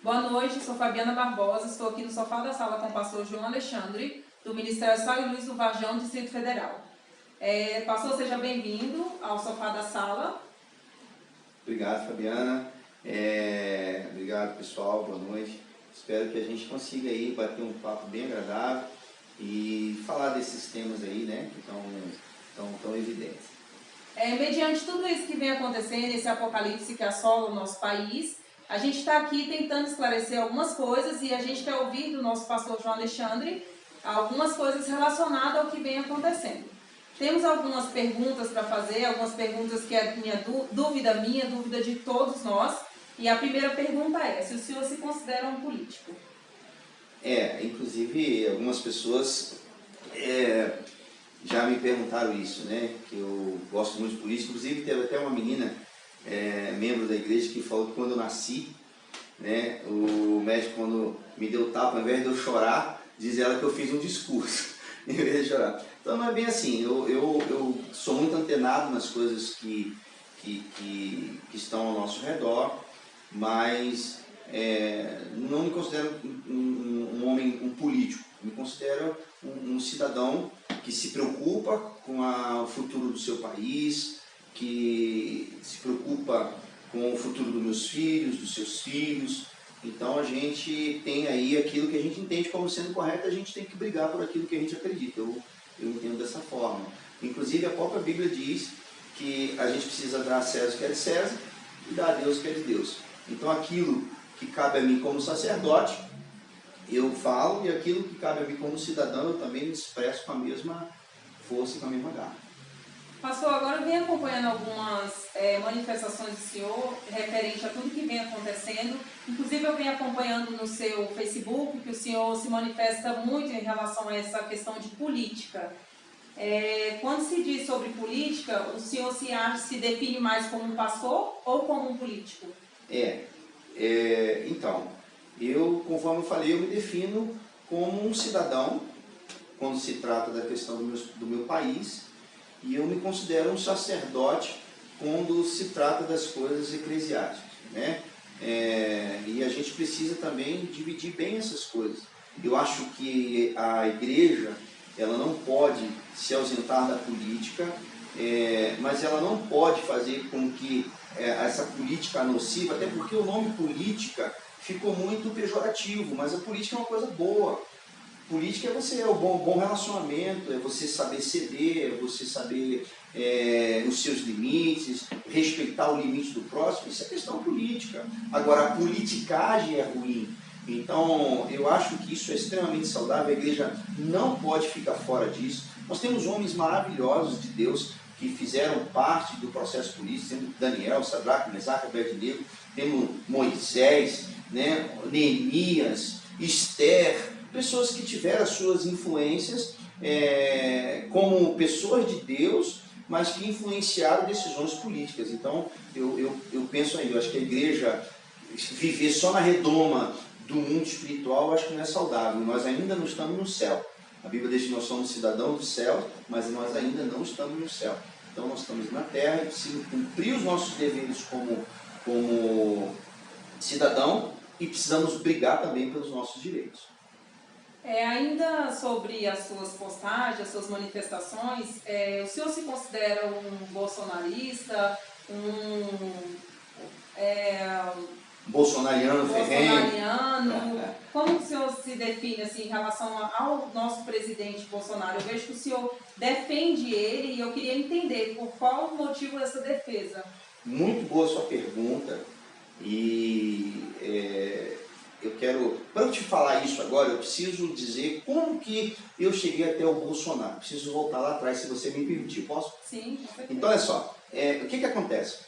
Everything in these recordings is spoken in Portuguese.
Boa noite, sou Fabiana Barbosa, estou aqui no sofá da sala com o pastor João Alexandre, do Ministério Sal e Luz do Varjão, Distrito Federal. Pastor, seja bem-vindo ao sofá da sala. Obrigado, Fabiana. Obrigado, pessoal. Boa noite. Espero que a gente consiga aí bater um papo bem agradável e falar desses temas aí, né, que estão tão evidentes. Mediante tudo isso que vem acontecendo, esse apocalipse que assola o nosso país, a gente está aqui tentando esclarecer algumas coisas e a gente quer ouvir do nosso pastor João Alexandre algumas coisas relacionadas ao que vem acontecendo. Temos algumas perguntas para fazer, algumas perguntas que é dúvida minha, dúvida de todos nós. E a primeira pergunta é, se o senhor se considera um político? Inclusive algumas pessoas já me perguntaram isso, né? Que eu gosto muito de política. Inclusive teve até uma menina, membro da igreja, que falou que quando eu nasci, né, o médico, quando me deu tapa, ao invés de eu chorar, diz ela que eu fiz um discurso, em vez de chorar. Então não é bem assim, eu sou muito antenado nas coisas que estão ao nosso redor, mas não me considero um homem, um político, me considero um cidadão que se preocupa com o futuro do seu país, que se preocupa com o futuro dos meus filhos, dos seus filhos. Então a gente tem aí aquilo que a gente entende como sendo correto, a gente tem que brigar por aquilo que a gente acredita. Eu entendo dessa forma. Inclusive a própria Bíblia diz que a gente precisa dar a César o que é de César e dar a Deus o que é de Deus. Então aquilo que cabe a mim como sacerdote, eu falo, e aquilo que cabe a mim como cidadão, eu também me expresso com a mesma força e com a mesma garra. Pastor, agora eu venho acompanhando algumas manifestações do senhor referente a tudo que vem acontecendo. Inclusive eu venho acompanhando no seu Facebook que o senhor se manifesta muito em relação a essa questão de política. Quando se diz sobre política, o senhor se define mais como um pastor ou como um político? Então, conforme eu falei, eu me defino como um cidadão, quando se trata da questão do meu país, e eu me considero um sacerdote quando se trata das coisas eclesiásticas, né? E a gente precisa também dividir bem essas coisas. Eu acho que a igreja, ela não pode se ausentar da política, mas ela não pode fazer com que essa política nociva, até porque o nome política ficou muito pejorativo, mas a política é uma coisa boa. Política é você, o bom relacionamento, é você saber ceder, é você saber os seus limites, respeitar o limite do próximo. Isso é questão política. Agora, a politicagem é ruim. Então, eu acho que isso é extremamente saudável, a igreja não pode ficar fora disso. Nós temos homens maravilhosos de Deus que fizeram parte do processo político, temos Daniel, Sadraque, Mesaque, Abednego, temos Moisés, né, Neemias, Esther, pessoas que tiveram as suas influências como pessoas de Deus, mas que influenciaram decisões políticas. Então, eu penso aí, eu acho que a igreja viver só na redoma do mundo espiritual, eu acho que não é saudável. Nós ainda não estamos no céu. A Bíblia diz que nós somos cidadãos do céu, mas nós ainda não estamos no céu. Então nós estamos na terra e precisamos cumprir os nossos deveres como cidadão e precisamos brigar também pelos nossos direitos. Ainda sobre as suas postagens, as suas manifestações, o senhor se considera um bolsonarista, bolsonariano ferrenho? Como o senhor se define assim, em relação ao nosso presidente Bolsonaro? Eu vejo que o senhor defende ele e eu queria entender por qual motivo essa defesa. Muito boa sua pergunta e eu quero, para eu te falar isso agora, eu preciso dizer como que eu cheguei até o Bolsonaro. Preciso voltar lá atrás, se você me permitir, posso? Sim, com certeza. Então, olha só, o que acontece?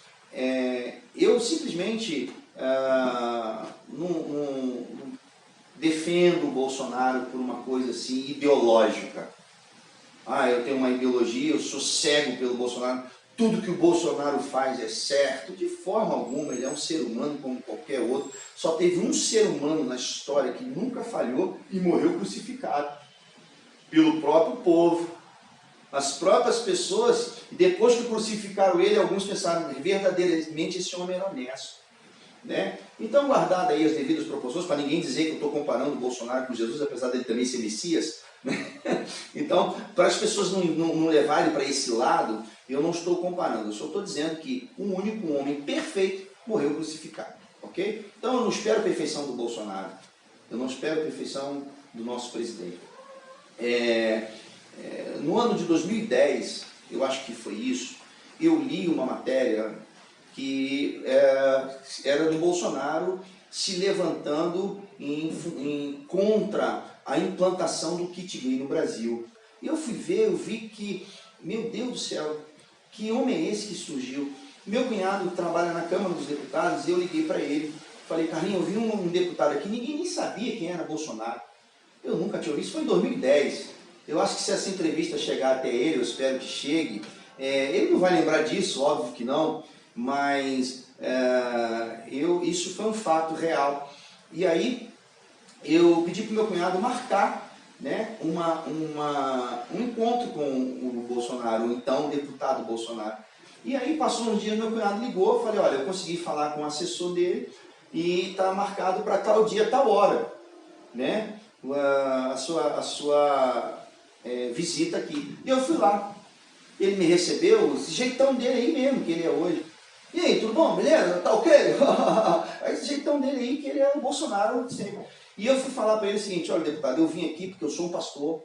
Eu simplesmente não defendo o Bolsonaro por uma coisa assim ideológica. Eu tenho uma ideologia, eu sou cego pelo Bolsonaro, tudo que o Bolsonaro faz é certo. De forma alguma, ele é um ser humano como qualquer outro. Só teve um ser humano na história que nunca falhou e morreu crucificado pelo próprio povo. As próprias pessoas, depois que crucificaram ele, alguns pensaram, verdadeiramente esse homem era honesto. né? Então, guardado aí as devidas proporções, para ninguém dizer que eu estou comparando o Bolsonaro com Jesus, apesar dele também ser Messias, né? Então, para as pessoas não levarem para esse lado, eu não estou comparando, eu só estou dizendo que um único homem perfeito morreu crucificado, ok? Então, eu não espero a perfeição do Bolsonaro, eu não espero a perfeição do nosso presidente. No ano de 2010, eu acho que foi isso, eu li uma matéria que era do Bolsonaro se levantando contra a implantação do kit gay no Brasil. E eu fui ver, eu vi que, meu Deus do céu, que homem é esse que surgiu? Meu cunhado trabalha na Câmara dos Deputados, eu liguei para ele, falei, Carlinhos, eu vi um deputado aqui, ninguém nem sabia quem era Bolsonaro. Eu nunca tinha ouvido, isso foi em 2010. Eu acho que se essa entrevista chegar até ele, eu espero que chegue, ele não vai lembrar disso, óbvio que não, mas isso foi um fato real. E aí eu pedi para o meu cunhado marcar, né, um encontro com o Bolsonaro, o então deputado Bolsonaro. E aí passou uns dias, meu cunhado ligou, eu falei, olha, eu consegui falar com o assessor dele e está marcado para tal dia, tal hora, né, a sua visita aqui. E eu fui lá. Ele me recebeu, esse jeitão dele aí mesmo, que ele é hoje. E aí, tudo bom? Beleza? Tá ok? Esse jeitão dele aí, que ele é o Bolsonaro sempre. E eu fui falar para ele o seguinte, olha, deputado, eu vim aqui porque eu sou um pastor,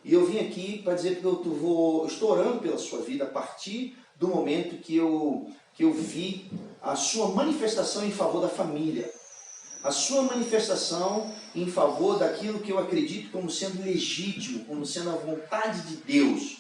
e eu vim aqui para dizer que eu estou orando pela sua vida a partir do momento que eu vi a sua manifestação em favor da família, a sua manifestação em favor daquilo que eu acredito como sendo legítimo, como sendo a vontade de Deus,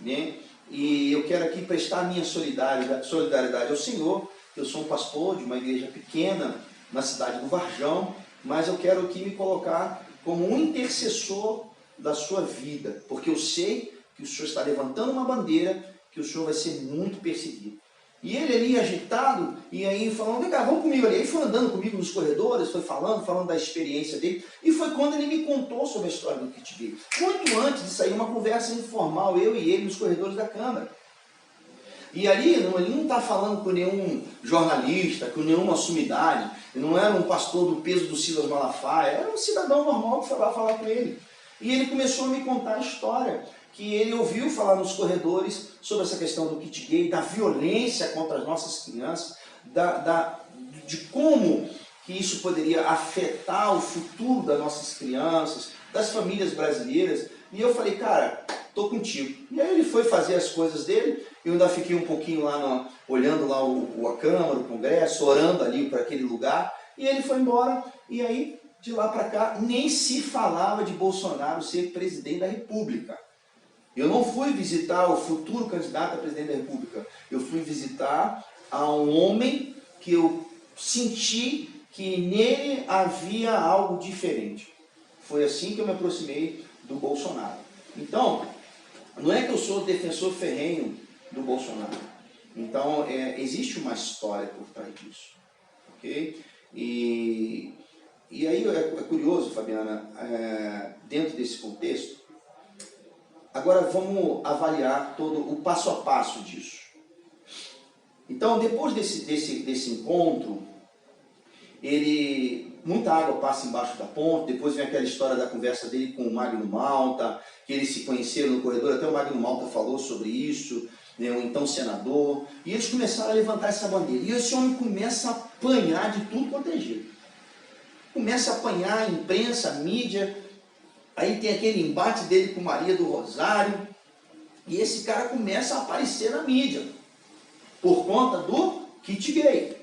né? E eu quero aqui prestar a minha solidariedade ao Senhor. Eu sou um pastor de uma igreja pequena na cidade do Varjão, mas eu quero aqui me colocar como um intercessor da sua vida, porque eu sei que o Senhor está levantando uma bandeira, que o Senhor vai ser muito perseguido. E ele ali agitado, e aí falando, vem cá, vamos comigo ali. Ele foi andando comigo nos corredores, foi falando da experiência dele, e foi quando ele me contou sobre a história do kit gay. Muito antes de sair uma conversa informal, eu e ele nos corredores da Câmara. E ali, ele não está falando com nenhum jornalista, com nenhuma sumidade, não era um pastor do peso do Silas Malafaia, era um cidadão normal que foi lá falar com ele. E ele começou a me contar a história, que ele ouviu falar nos corredores sobre essa questão do kit gay, da violência contra as nossas crianças, de como que isso poderia afetar o futuro das nossas crianças, das famílias brasileiras. E eu falei, cara, tô contigo. E aí ele foi fazer as coisas dele, eu ainda fiquei um pouquinho lá, olhando lá a Câmara, o Congresso, orando ali para aquele lugar, e ele foi embora, e aí de lá para cá nem se falava de Bolsonaro ser presidente da República. Eu não fui visitar o futuro candidato a presidente da República, eu fui visitar a um homem que eu senti que nele havia algo diferente. Foi assim que eu me aproximei do Bolsonaro. Então, não é que eu sou defensor ferrenho do Bolsonaro. Então, existe uma história por trás disso. Ok? E aí é curioso, Fabiana, dentro desse contexto, agora vamos avaliar todo o passo a passo disso. Então, depois desse encontro, muita água passa embaixo da ponte, depois vem aquela história da conversa dele com o Magno Malta, que eles se conheceram no corredor, até o Magno Malta falou sobre isso, né, o então senador, e eles começaram a levantar essa bandeira. E esse homem começa a apanhar de tudo quanto é jeito. Começa a apanhar a imprensa, a mídia, aí tem aquele embate dele com Maria do Rosário, e esse cara começa a aparecer na mídia, por conta do kit gay.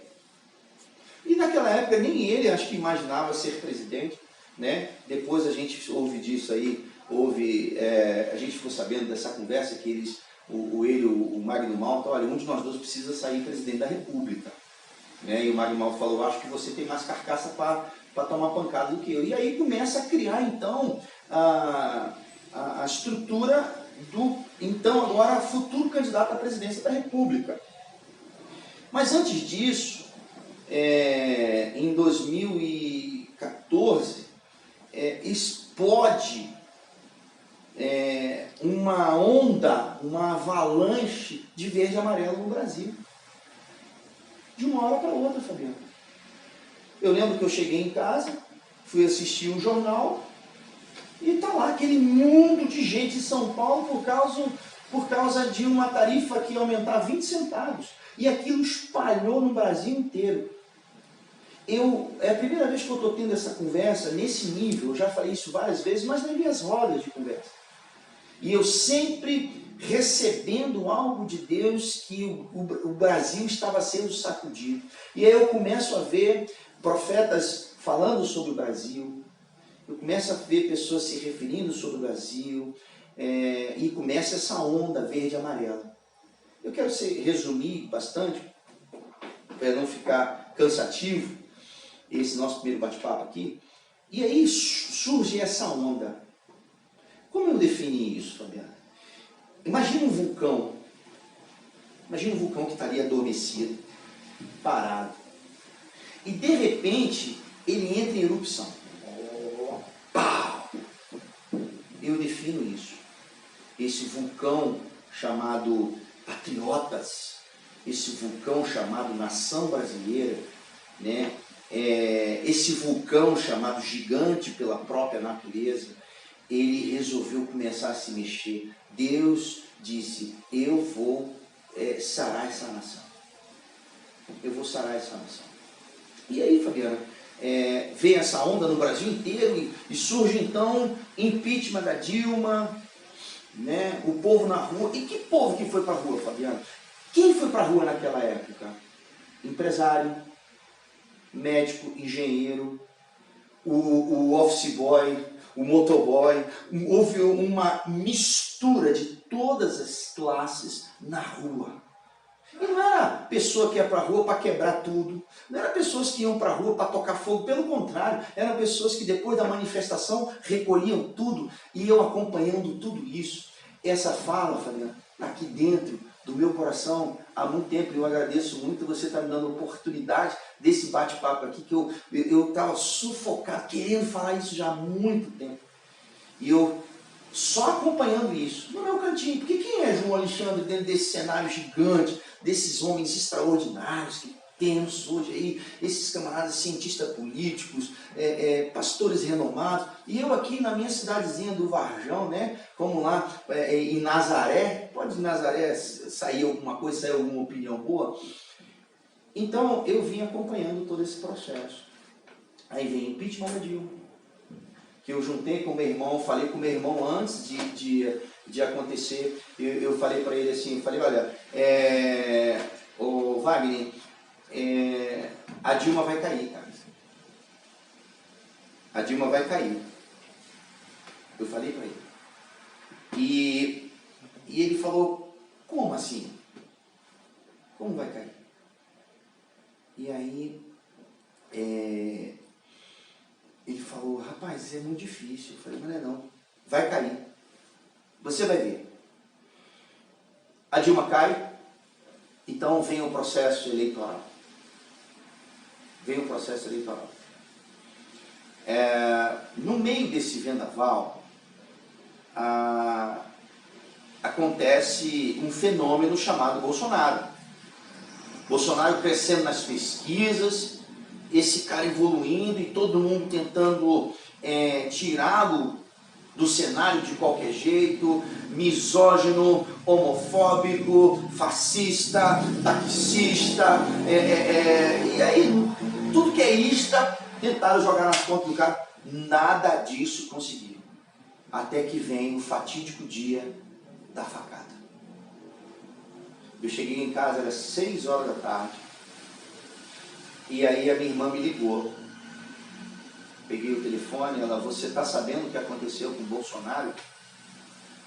E naquela época nem ele, acho que imaginava ser presidente, né? Depois a gente ouve disso aí, a gente ficou sabendo dessa conversa que o Magno Malta, olha, um de nós dois precisa sair presidente da República. Né? E o Magno Malta falou, acho que você tem mais carcaça para tomar pancada do que eu. E aí começa a criar, então, a estrutura do, então, agora, futuro candidato à presidência da República. Mas antes disso, em 2014, explode uma onda, uma avalanche de verde e amarelo no Brasil. De uma hora para outra, Fabiano. Eu lembro que eu cheguei em casa, fui assistir um jornal, e está lá aquele mundo de gente em São Paulo por causa de uma tarifa que ia aumentar 20 centavos. E aquilo espalhou no Brasil inteiro. É a primeira vez que eu estou tendo essa conversa nesse nível, eu já falei isso várias vezes, mas nas minhas rodas de conversa. E eu sempre recebendo algo de Deus que o Brasil estava sendo sacudido. E aí eu começo a ver profetas falando sobre o Brasil, eu começo a ver pessoas se referindo sobre o Brasil, e começa essa onda verde e amarela. Eu quero resumir bastante, para não ficar cansativo, esse nosso primeiro bate-papo aqui. E aí surge essa onda. Como eu defini isso, Fabiana? Imagina um vulcão. Imagina um vulcão que está ali adormecido, parado. E de repente, ele entra em erupção. Pau! Eu defino isso. Esse vulcão chamado Patriotas, esse vulcão chamado Nação Brasileira, né? Esse vulcão chamado gigante pela própria natureza, ele resolveu começar a se mexer. Deus disse, eu vou sarar essa nação. Eu vou sarar essa nação. E aí, Fabiana, vem essa onda no Brasil inteiro e surge então impeachment da Dilma, né? O povo na rua. E que povo que foi para a rua, Fabiana? Quem foi para a rua naquela época? Empresário, médico, engenheiro, o office boy, o motoboy. Houve uma mistura de todas as classes na rua. E não era pessoa que ia para a rua para quebrar tudo, não era pessoas que iam para a rua para tocar fogo, pelo contrário, eram pessoas que depois da manifestação recolhiam tudo e iam acompanhando tudo isso. Essa fala, Fabiana, aqui dentro do meu coração há muito tempo, eu agradeço muito você estar me dando a oportunidade desse bate-papo aqui, que eu estava sufocado, querendo falar isso já há muito tempo. E eu só acompanhando isso, no meu cantinho, porque quem é João Alexandre dentro desse cenário gigante, desses homens extraordinários que temos hoje aí, esses camaradas cientistas políticos, pastores renomados, e eu aqui na minha cidadezinha do Varjão, né, como lá em Nazaré, pode em Nazaré sair alguma coisa, sair alguma opinião boa. Então eu vim acompanhando todo esse processo. Aí vem o impeachment da Dilma, que eu juntei com o meu irmão, falei com o meu irmão antes de acontecer, eu falei para ele assim, eu falei, olha, ô Wagner, a Dilma vai cair, cara. A Dilma vai cair. Eu falei para ele. E ele falou, como assim? Como vai cair? E aí, ele falou, rapaz, é muito difícil. Eu falei, mas não é não. Vai cair. Você vai ver. A Dilma cai, então vem o processo eleitoral. Vem o processo eleitoral. No meio desse vendaval, acontece um fenômeno chamado Bolsonaro. Bolsonaro crescendo nas pesquisas, esse cara evoluindo e todo mundo tentando tirá-lo do cenário de qualquer jeito, misógino, homofóbico, fascista, taxista, e aí tudo que é ista, tentaram jogar nas contas do cara, nada disso conseguiram. Até que vem o fatídico dia da facada. Eu cheguei em casa, era 6 horas da tarde, e aí a minha irmã me ligou. Peguei o telefone, ela, você está sabendo o que aconteceu com o Bolsonaro?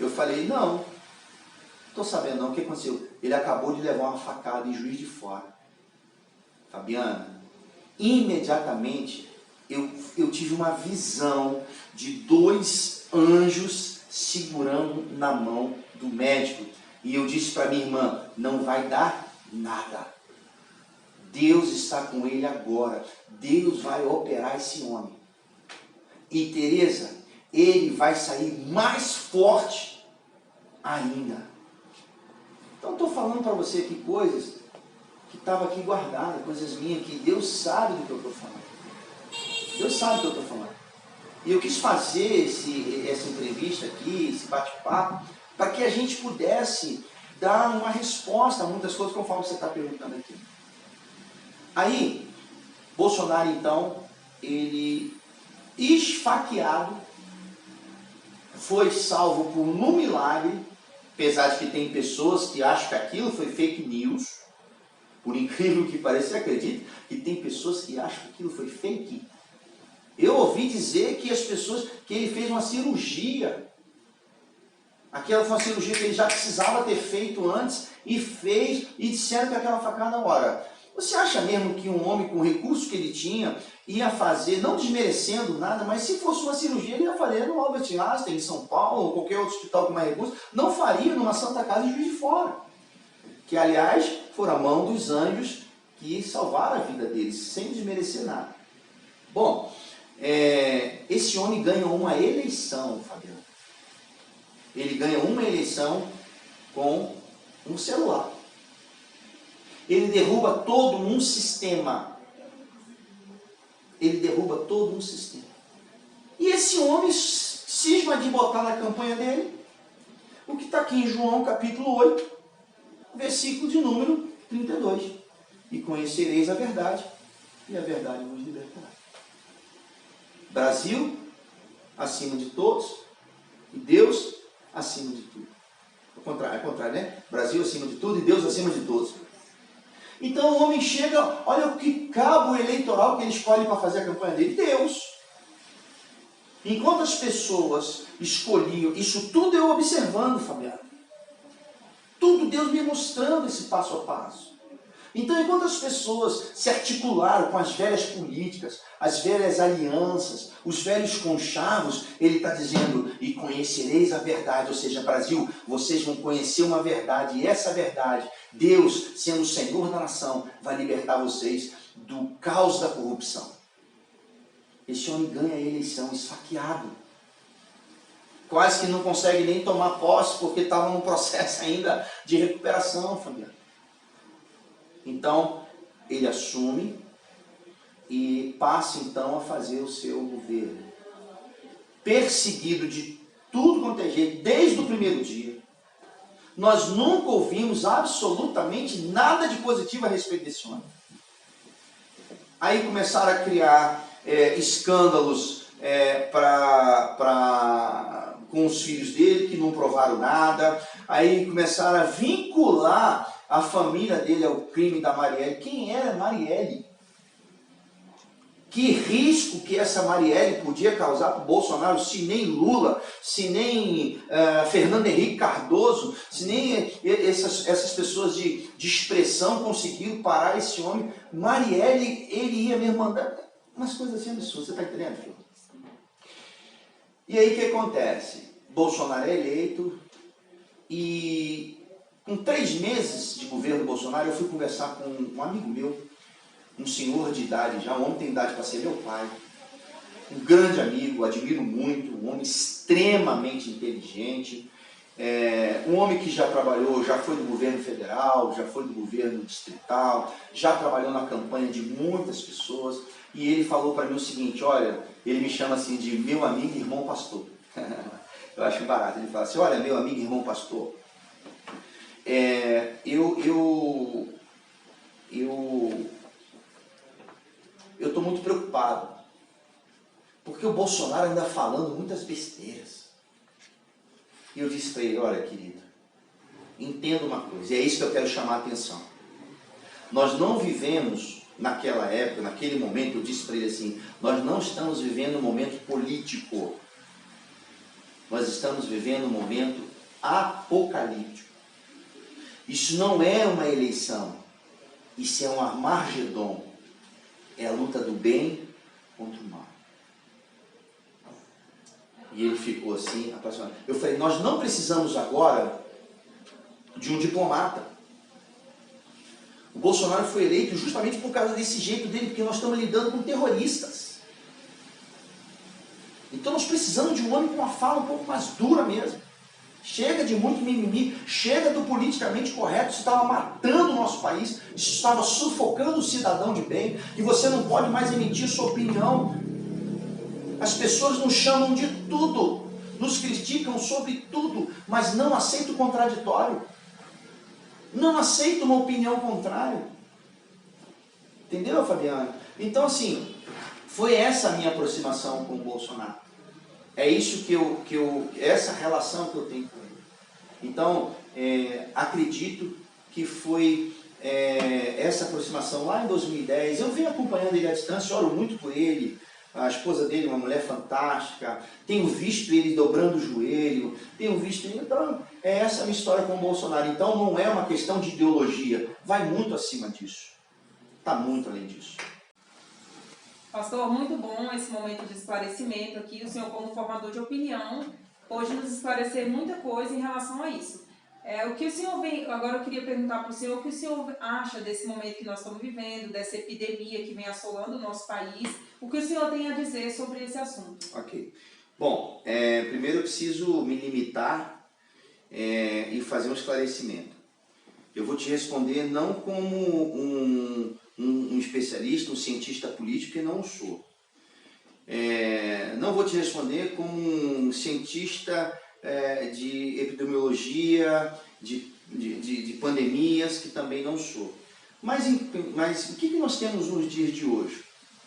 Eu falei, não, estou sabendo não, o que aconteceu? Ele acabou de levar uma facada em Juiz de Fora. Fabiana, imediatamente eu tive uma visão de 2 anjos segurando na mão do médico. E eu disse para minha irmã, não vai dar nada. Deus está com ele agora. Deus vai operar esse homem. E Tereza, ele vai sair mais forte ainda. Então estou falando para você aqui coisas que estavam aqui guardadas, coisas minhas, que Deus sabe do que eu estou falando. sabe o que eu estou falando. E eu quis fazer essa entrevista aqui, esse bate-papo, para que a gente pudesse dar uma resposta a muitas coisas conforme você está perguntando aqui. Aí, Bolsonaro, então, ele, esfaqueado, foi salvo por um milagre, apesar de que tem pessoas que acham que aquilo foi fake news, por incrível que pareça, você acredita que tem pessoas que acham que aquilo foi fake? Eu ouvi dizer que que ele fez uma cirurgia. Aquela foi uma cirurgia que ele já precisava ter feito antes e fez, e disseram que aquela facada, ora, você acha mesmo que um homem com o recurso que ele tinha ia fazer, não desmerecendo nada, mas se fosse uma cirurgia ele ia fazer no Albert Einstein, em São Paulo, ou qualquer outro hospital com mais recursos, não faria numa Santa Casa em Juiz de Fora. Que, aliás, foram a mão dos anjos que salvaram a vida deles, sem desmerecer nada. Bom, esse homem ganha uma eleição, Fabiano. Ele ganha uma eleição com um celular. Ele derruba todo um sistema. Ele derruba todo um sistema. E esse homem cisma de botar na campanha dele o que está aqui em João capítulo 8, versículo de número 32. E conhecereis a verdade, e a verdade vos libertará. Brasil acima de todos, e Deus acima de tudo. É contrário, né? Brasil acima de tudo e Deus acima de todos. Então o homem chega, olha o que cabo eleitoral que ele escolhe para fazer a campanha dele. Deus. Enquanto as pessoas escolhiam, isso tudo eu observando, Fabiano. Tudo Deus me mostrando esse passo a passo. Então, enquanto as pessoas se articularam com as velhas políticas, as velhas alianças, os velhos conchavos, ele está dizendo, e conhecereis a verdade, ou seja, Brasil, vocês vão conhecer uma verdade, e essa verdade, Deus, sendo o Senhor da nação, vai libertar vocês do caos da corrupção. Esse homem ganha a eleição esfaqueado. Quase que não consegue nem tomar posse, porque estava num processo ainda de recuperação, Fabiano. Então, ele assume e passa então a fazer o seu governo. Perseguido de tudo quanto é jeito, desde o primeiro dia. Nós nunca ouvimos absolutamente nada de positivo a respeito desse homem. Aí começaram a criar escândalos com os filhos dele, que não provaram nada. Aí começaram a vincular a família dele ao crime da Marielle. Quem era Marielle? Que risco que essa Marielle podia causar para o Bolsonaro, se nem Lula, se nem Fernando Henrique Cardoso, se nem essas pessoas de expressão conseguiram parar esse homem. Marielle, ele ia mesmo mandar umas coisas assim absurdas, você está entendendo, filho? E aí o que acontece? Bolsonaro é eleito e com 3 meses de governo Bolsonaro eu fui conversar com um amigo meu, um senhor de idade já, um homem que tem idade para ser meu pai, um grande amigo, admiro muito, um homem extremamente inteligente, um homem que já trabalhou, já foi do governo federal, já foi do governo distrital, já trabalhou na campanha de muitas pessoas, e ele falou para mim o seguinte, olha, ele me chama assim de meu amigo e irmão pastor. Eu acho barato, ele fala assim, olha, meu amigo e irmão pastor, eu estou muito preocupado, porque o Bolsonaro anda falando muitas besteiras. E eu disse para ele, olha querido, entenda uma coisa, e é isso que eu quero chamar a atenção. Nós não vivemos naquela época, naquele momento, eu disse para ele assim, nós não estamos vivendo um momento político, nós estamos vivendo um momento apocalíptico. Isso não é uma eleição, isso é um Armagedon, é a luta do bem contra o mal. E ele ficou assim, apaixonado. Eu falei, nós não precisamos agora de um diplomata. O Bolsonaro foi eleito justamente por causa desse jeito dele, porque nós estamos lidando com terroristas. Então nós precisamos de um homem com uma fala um pouco mais dura mesmo. Chega de muito mimimi, chega do politicamente correto, isso estava matando o nosso país, isso estava sufocando o cidadão de bem, e você não pode mais emitir sua opinião As pessoas nos chamam de tudo, nos criticam sobre tudo, mas não aceitam o contraditório. Não aceitam uma opinião contrária. Entendeu, Fabiana? Então, assim, foi essa a minha aproximação com o Bolsonaro. É isso essa relação que eu tenho com ele. Então, acredito que foi essa aproximação lá em 2010. Eu venho acompanhando ele à distância, oro muito por ele. A esposa dele é uma mulher fantástica. Tenho visto ele dobrando o joelho. Tenho visto ele... Então, essa a minha história com o Bolsonaro. Então, não é uma questão de ideologia. Vai muito acima disso. Está muito além disso. Pastor, muito bom esse momento de esclarecimento aqui. O senhor, como formador de opinião, pôde nos esclarecer muita coisa em relação a isso. O que o senhor vem, agora eu queria perguntar para o senhor o que o senhor acha desse momento que nós estamos vivendo, dessa epidemia que vem assolando o nosso país, o que o senhor tem a dizer sobre esse assunto? Ok. Bom, primeiro eu preciso me limitar e fazer um esclarecimento. Eu vou te responder não como um especialista, um cientista político, que não sou. Não vou te responder como um cientista de epidemiologia, de pandemias, que também não sou. Mas o que nós temos nos dias de hoje?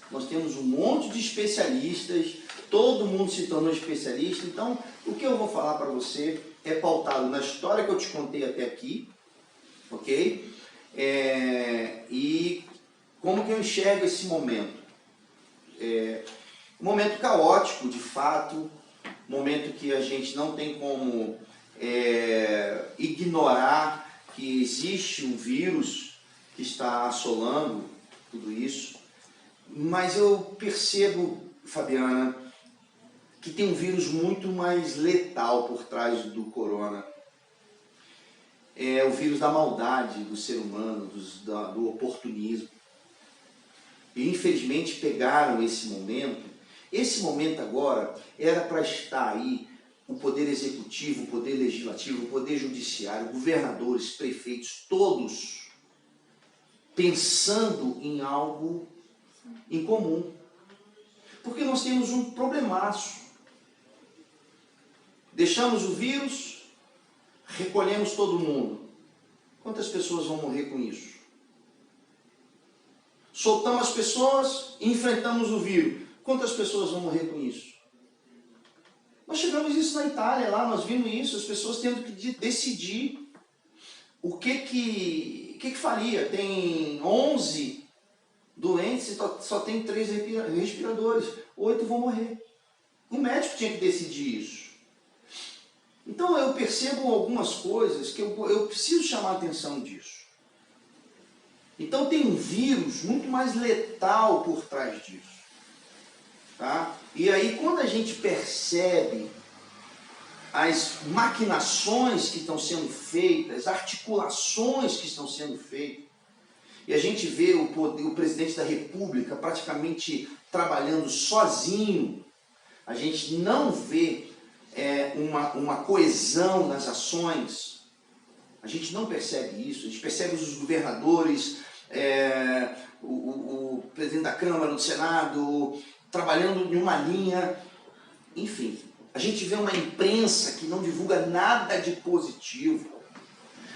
Nós temos um monte de especialistas, todo mundo se tornou especialista. Então, o que eu vou falar para você é pautado na história que eu te contei até aqui, ok? E como que eu enxergo esse momento? Um momento caótico, de fato, momento que a gente não tem como ignorar que existe um vírus que está assolando tudo isso, mas eu percebo, Fabiana, que tem um vírus muito mais letal por trás do corona. É o vírus da maldade do ser humano, do oportunismo. E infelizmente pegaram esse momento. Esse momento agora era para estar aí o poder executivo, o poder legislativo, o poder judiciário, governadores, prefeitos, todos pensando em algo em comum. Porque nós temos um problemaço. Deixamos o vírus, recolhemos todo mundo. Quantas pessoas vão morrer com isso? Soltamos as pessoas e enfrentamos o vírus. Quantas pessoas vão morrer com isso? Nós chegamos isso na Itália, lá nós vimos isso, as pessoas tendo que decidir o que faria. Tem 11 doentes e só tem 3 respiradores, 8 vão morrer. O médico tinha que decidir isso. Então eu percebo algumas coisas que eu preciso chamar a atenção disso. Então tem um vírus muito mais letal por trás disso. Tá? E aí quando a gente percebe as maquinações que estão sendo feitas, as articulações que estão sendo feitas, e a gente vê o presidente da República praticamente trabalhando sozinho, a gente não vê uma coesão nas ações, a gente não percebe isso, a gente percebe os governadores, o presidente da Câmara, do Senado, trabalhando em uma linha, enfim. A gente vê uma imprensa que não divulga nada de positivo.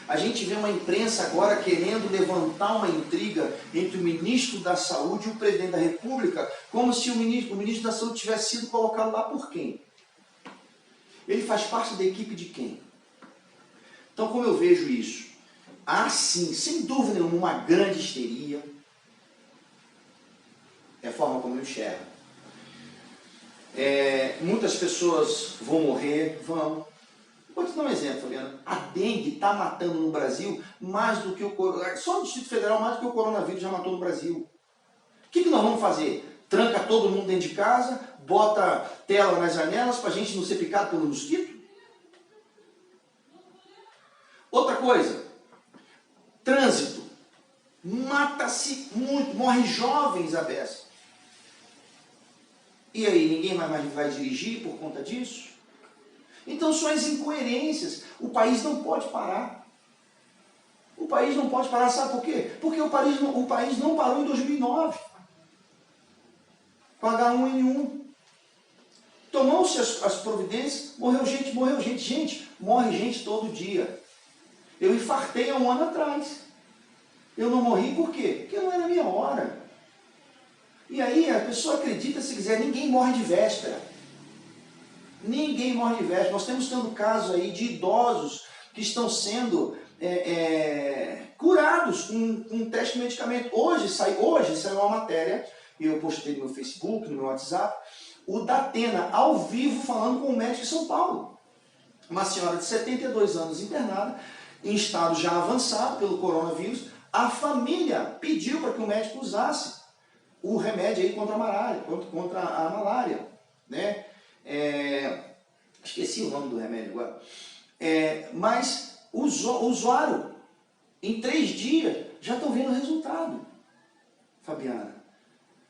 A gente vê uma imprensa agora querendo levantar uma intriga entre o ministro da Saúde e o presidente da República, como se o ministro da Saúde tivesse sido colocado lá por quem? Ele faz parte da equipe de quem? Então, como eu vejo isso? Há sim, sem dúvida nenhuma, uma grande histeria. É a forma como eu enxergo. Muitas pessoas vão morrer, vão. Vou te dar um exemplo, Fabiana. A dengue está matando no Brasil mais do que o coronavírus. Só no Distrito Federal, mais do que o coronavírus já matou no Brasil. O que nós vamos fazer? Tranca todo mundo dentro de casa, bota tela nas janelas para a gente não ser picado pelo mosquito? Outra coisa, trânsito. Mata-se muito, morre jovens a beça. E aí, ninguém mais vai dirigir por conta disso? Então são as incoerências. O país não pode parar. O país não pode parar, sabe por quê? Porque o país não parou em 2009. Com H1N1. Tomou-se as providências, morreu gente. Gente, morre gente todo dia. Eu infartei há um ano atrás. Eu não morri por quê? Porque não era a minha hora. E aí a pessoa acredita se quiser, ninguém morre de véspera. Ninguém morre de véspera. Nós temos tendo casos aí de idosos que estão sendo curados com um teste de medicamento. Hoje saiu uma matéria, eu postei no meu Facebook, no meu WhatsApp, o Datena, ao vivo, falando com um médico de São Paulo. Uma senhora de 72 anos internada, em estado já avançado pelo coronavírus. A família pediu para que o médico usasse o remédio aí contra a malária, né? Esqueci o nome do remédio agora. Mas o usuário, em 3 dias, já estão vendo o resultado, Fabiana.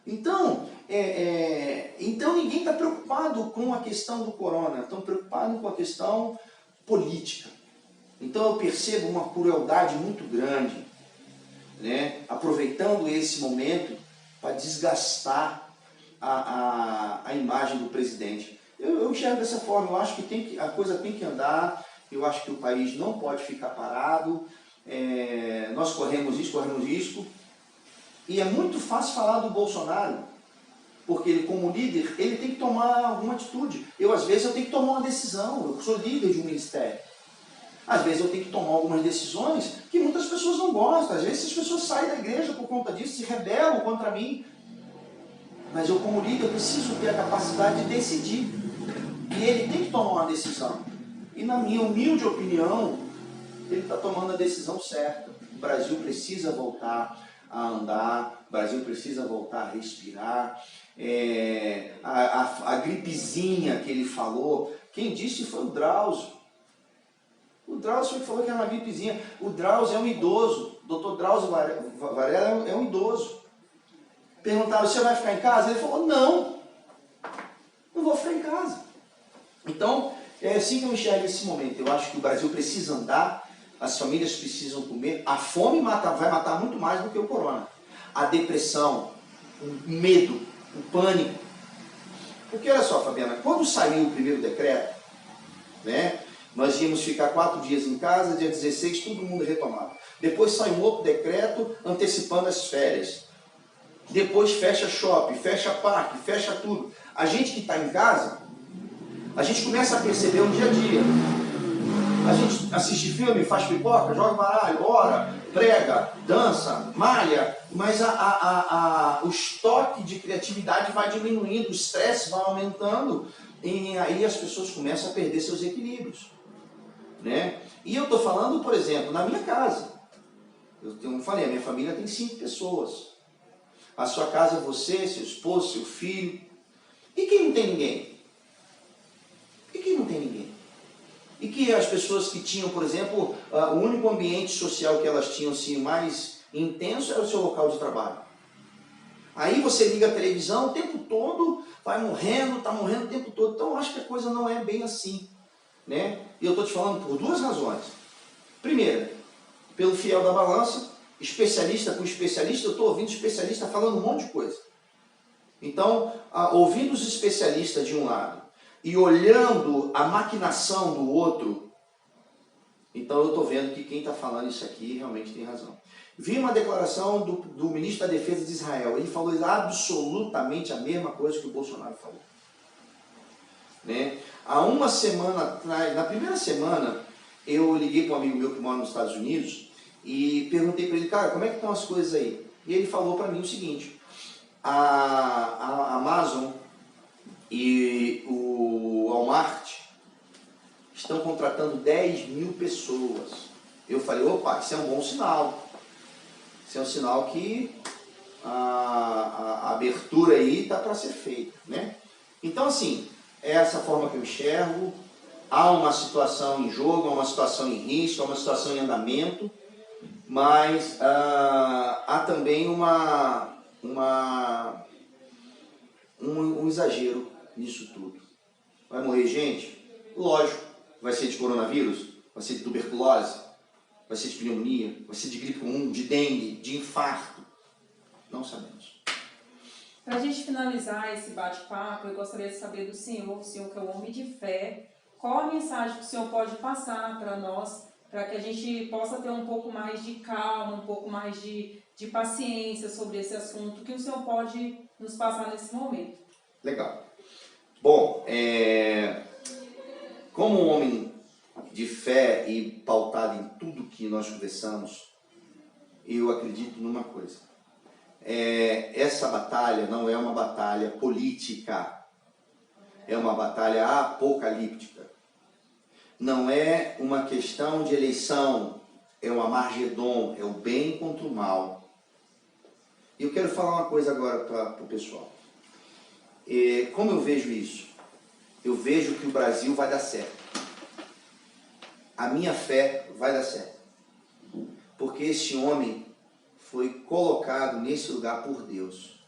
Então, ninguém está preocupado com a questão do corona, estão preocupados com a questão política. Então eu percebo uma crueldade muito grande, né? Aproveitando esse momento para desgastar a imagem do presidente. Eu enxergo dessa forma, eu acho que a coisa tem que andar, eu acho que o país não pode ficar parado, nós corremos risco, e é muito fácil falar do Bolsonaro, porque ele como líder, ele tem que tomar alguma atitude. Às vezes eu tenho que tomar uma decisão, eu sou líder de um ministério. Às vezes eu tenho que tomar algumas decisões que muitas pessoas não gostam. Às vezes as pessoas saem da igreja por conta disso, se rebelam contra mim. Mas eu como líder, eu preciso ter a capacidade de decidir. E ele tem que tomar uma decisão. E na minha humilde opinião, ele está tomando a decisão certa. O Brasil precisa voltar a andar, o Brasil precisa voltar a respirar. A gripezinha que ele falou, quem disse foi o Drauzio. O Drauzio foi que falou que era uma gripezinha. O Drauzio é um idoso. O Dr. Drauzio Varela é um idoso. Perguntaram, você vai ficar em casa? Ele falou, não vou ficar em casa. Então, é assim que eu enxergo esse momento. Eu acho que o Brasil precisa andar, as famílias precisam comer. A fome vai matar muito mais do que o corona. A depressão, o medo, o pânico. Porque olha só, Fabiana, quando saiu o primeiro decreto, né? Nós íamos ficar 4 dias em casa, dia 16, todo mundo retomado. Depois sai um outro decreto antecipando as férias. Depois fecha shopping, fecha parque, fecha tudo. A gente que está em casa, a gente começa a perceber o dia a dia. A gente assiste filme, faz pipoca, joga baralho, ora, prega, dança, malha, mas o estoque de criatividade vai diminuindo, o estresse vai aumentando, e aí as pessoas começam a perder seus equilíbrios. Né? E eu estou falando, por exemplo, na minha casa. Eu falei, a minha família tem 5 pessoas. A sua casa é você, seu esposo, seu filho. E quem não tem ninguém? E quem não tem ninguém? E que as pessoas que tinham, por exemplo, o único ambiente social que elas tinham assim, mais intenso era o seu local de trabalho. Aí você liga a televisão o tempo todo, vai morrendo, está morrendo o tempo todo. Então eu acho que a coisa não é bem assim. Né? E eu estou te falando por 2 razões. Primeira, pelo fiel da balança, especialista com especialista, eu estou ouvindo especialista falando um monte de coisa. Então, ouvindo os especialistas de um lado e olhando a maquinação do outro, então eu estou vendo que quem está falando isso aqui realmente tem razão. Vi uma declaração do ministro da Defesa de Israel, ele falou absolutamente a mesma coisa que o Bolsonaro falou. Né? Há uma semana atrás, na primeira semana, eu liguei para um amigo meu que mora nos Estados Unidos e perguntei para ele, cara, como é que estão as coisas aí? E ele falou para mim o seguinte, a Amazon e o Walmart estão contratando 10.000 pessoas. Eu falei, opa, isso é um bom sinal. Isso é um sinal que a abertura aí está para ser feita. Né? Então, assim, é essa forma que eu enxergo. Há uma situação em jogo, há uma situação em risco, há uma situação em andamento, mas há também um exagero nisso tudo. Vai morrer gente? Lógico. Vai ser de coronavírus? Vai ser de tuberculose? Vai ser de pneumonia? Vai ser de gripe comum, de dengue, de infarto? Não sabemos. Para a gente finalizar esse bate-papo, eu gostaria de saber do senhor que é um homem de fé, qual a mensagem que o senhor pode passar para nós, para que a gente possa ter um pouco mais de calma, um pouco mais de paciência sobre esse assunto, que o senhor pode nos passar nesse momento? Legal. Bom, como um homem de fé e pautado em tudo que nós conversamos, eu acredito numa coisa. Essa batalha não é uma batalha política, é uma batalha apocalíptica. Não é uma questão de eleição, é um Armagedon, é o bem contra o mal. E eu quero falar uma coisa agora para o pessoal. Como eu vejo isso? Eu vejo que o Brasil vai dar certo. A minha fé vai dar certo. Porque esse homem foi colocado nesse lugar por Deus.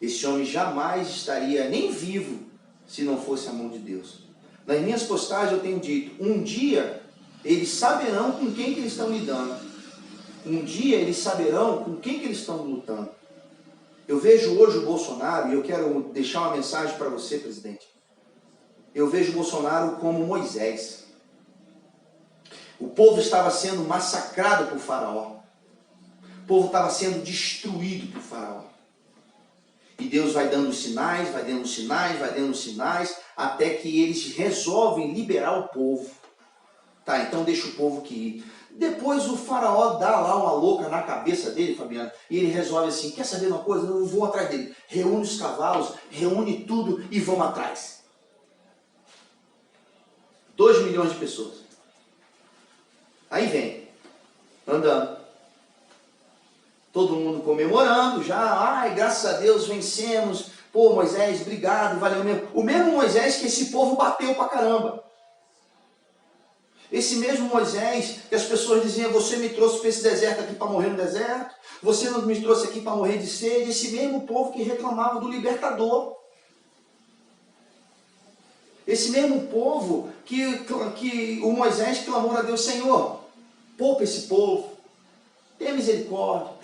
Esse homem jamais estaria nem vivo se não fosse a mão de Deus. Nas minhas postagens eu tenho dito, um dia eles saberão com quem que eles estão lidando. Um dia eles saberão com quem que eles estão lutando. Eu vejo hoje o Bolsonaro, e eu quero deixar uma mensagem para você, presidente. Eu vejo o Bolsonaro como Moisés. O povo estava sendo massacrado por Faraó. O povo estava sendo destruído por Faraó. E Deus vai dando sinais, vai dando sinais, vai dando sinais, até que eles resolvem liberar o povo. Tá, então deixa o povo que ir. Depois o Faraó dá lá uma louca na cabeça dele, Fabiano, e ele resolve assim, quer saber uma coisa? Eu vou atrás dele. Reúne os cavalos, reúne tudo e vamos atrás. 2 milhões de pessoas. Aí vem, andando. Todo mundo comemorando já, ai, graças a Deus vencemos. Pô, Moisés, obrigado, valeu mesmo. O mesmo Moisés que esse povo bateu pra caramba. Esse mesmo Moisés que as pessoas diziam, você me trouxe para esse deserto aqui para morrer no deserto, você não me trouxe aqui para morrer de sede, esse mesmo povo que reclamava do libertador. Esse mesmo povo que o Moisés clamou a Deus, Senhor, poupa esse povo, tenha misericórdia.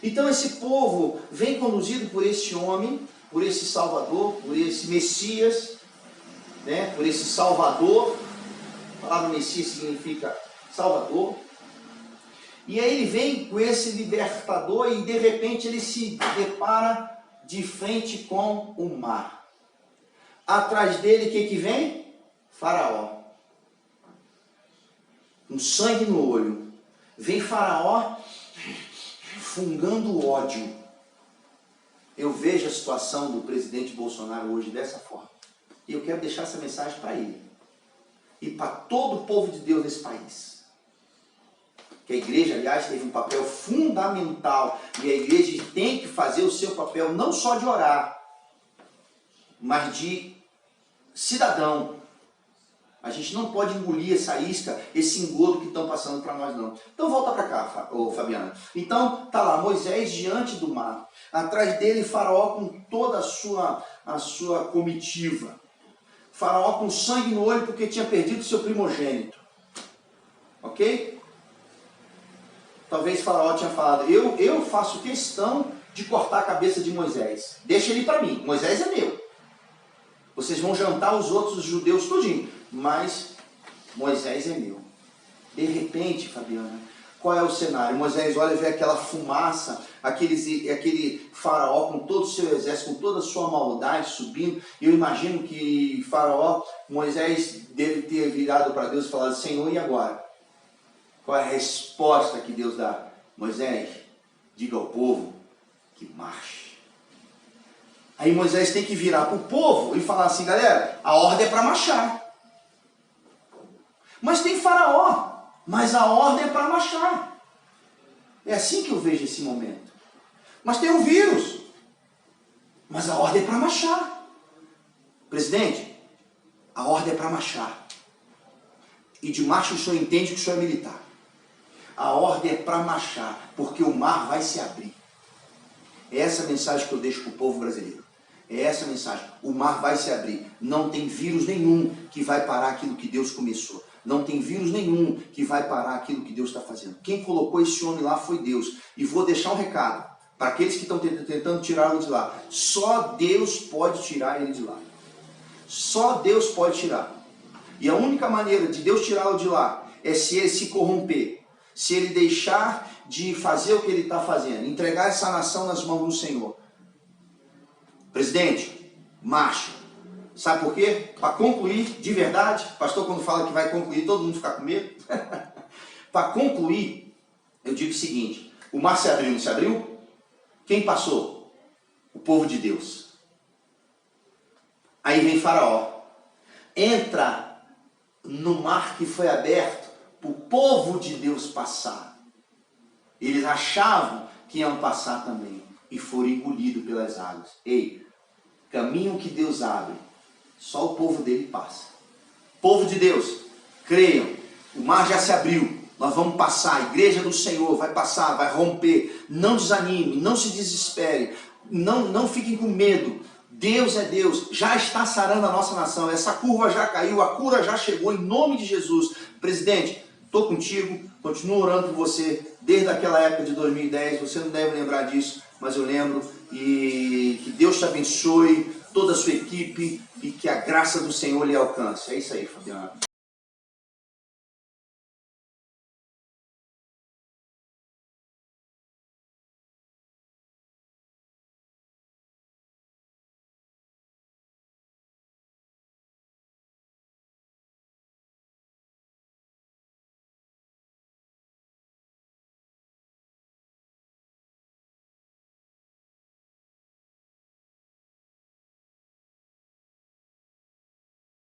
Então esse povo vem conduzido por esse homem, por esse Salvador, por esse Messias, né, por esse Salvador. A palavra Messias significa Salvador. E aí ele vem com esse libertador e de repente ele se depara de frente com o mar. Atrás dele o que vem? Faraó. Com sangue no olho. Vem Faraó fungando ódio. Eu vejo a situação do presidente Bolsonaro hoje dessa forma. E eu quero deixar essa mensagem para ele. E para todo o povo de Deus nesse país. Que a igreja, aliás, teve um papel fundamental. E a igreja tem que fazer o seu papel não só de orar, mas de cidadão. A gente não pode engolir essa isca, esse engodo que estão passando para nós não. Então volta para cá, Fabiana. Então tá lá Moisés diante do mar. Atrás dele Faraó com toda a sua comitiva. Faraó com sangue no olho porque tinha perdido seu primogênito. Ok? Talvez Faraó tinha falado, eu faço questão de cortar a cabeça de Moisés. Deixa ele para mim, Moisés é meu. Vocês vão jantar os outros judeus tudinho, mas Moisés é meu. De repente, Fabiana, qual é o cenário? Moisés olha e vê aquela fumaça, aquele Faraó com todo o seu exército, com toda a sua maldade subindo. Eu imagino que Faraó, Moisés deve ter virado para Deus e falado, Senhor, e agora? Qual é a resposta que Deus dá? Moisés, diga ao povo que marche. Aí Moisés tem que virar para o povo e falar assim, galera, a ordem é para marchar. Mas tem Faraó, mas a ordem é para marchar. É assim que eu vejo esse momento. Mas tem um vírus, mas a ordem é para marchar. Presidente, a ordem é para marchar. E de marcha o senhor entende que o senhor é militar. A ordem é para marchar, porque o mar vai se abrir. É essa a mensagem que eu deixo para o povo brasileiro. É essa a mensagem. O mar vai se abrir. Não tem vírus nenhum que vai parar aquilo que Deus começou. Não tem vírus nenhum que vai parar aquilo que Deus está fazendo. Quem colocou esse homem lá foi Deus. E vou deixar um recado. para aqueles que estão tentando tirá-lo de lá. Só Deus pode tirar ele de lá. Só Deus pode tirar. E a única maneira de Deus tirá-lo de lá é se ele se corromper, se ele deixar de fazer o que ele está fazendo, entregar essa nação nas mãos do Senhor. Presidente, marcha. Sabe por quê? Para concluir, de verdade, o pastor quando fala que vai concluir, todo mundo fica com medo. Para concluir, eu digo o seguinte, o mar se abriu, não se abriu? Quem passou? O povo de Deus. Aí vem Faraó, entra no mar que foi aberto para o povo de Deus passar. Eles achavam que iam passar também e foram engolidos pelas águas. Ei, caminho que Deus abre, só o povo dele passa. Povo de Deus, creiam, o mar já se abriu, nós vamos passar, a igreja do Senhor vai passar, vai romper. Não desanime, não se desespere, não fiquem com medo. Deus é Deus, já está sarando a nossa nação, essa curva já caiu, a cura já chegou em nome de Jesus. Presidente, estou contigo, continuo orando por você desde aquela época de 2010, você não deve lembrar disso, mas eu lembro, e que Deus te abençoe, toda a sua equipe, e que a graça do Senhor lhe alcance. É isso aí, Fabiano.